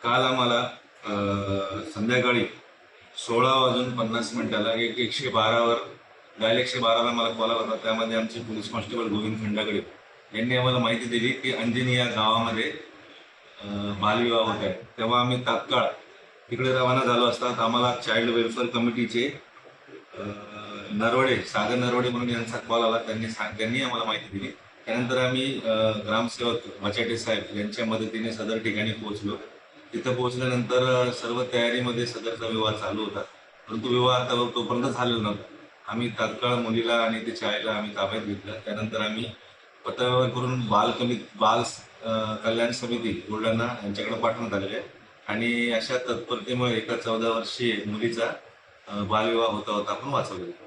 काल आम्हाला संध्याकाळी 16:50 एक 112वर डायल 112ला मला कॉल आला होता. त्यामध्ये आमचे पोलीस कॉन्स्टेबल गोविंद खंडागळे यांनी आम्हाला माहिती दिली की अंजनी या गावामध्ये बालविवाह होत आहे. तेव्हा आम्ही तात्काळ तिकडे रवाना झालो असतात. आम्हाला चाइल्ड वेलफेअर कमिटीचे नरवडे, सागर नरवडे म्हणून यांचा कॉल आला. त्यांनी आम्हाला माहिती दिली. त्यानंतर आम्ही ग्रामसेवक बचाटे साहेब यांच्या मदतीने सदर ठिकाणी पोहोचलो. तिथं पोहोचल्यानंतर सर्व तयारीमध्ये सदरचा विवाह चालू होता, परंतु विवाह आता तोपर्यंत झालेला नव्हता. आम्ही तात्काळ मुलीला आणि तिच्या आईला आम्ही ताब्यात घेतलं. त्यानंतर आम्ही पत्रव्यवहार करून बाल कल्याण समिती बुलढाणा यांच्याकडे पाठवण्यात आलेले आहे आणि अशा तत्परतेमुळे एका 14 वर्षीय मुलीचा बालविवाह होता आपण वाचवलेला.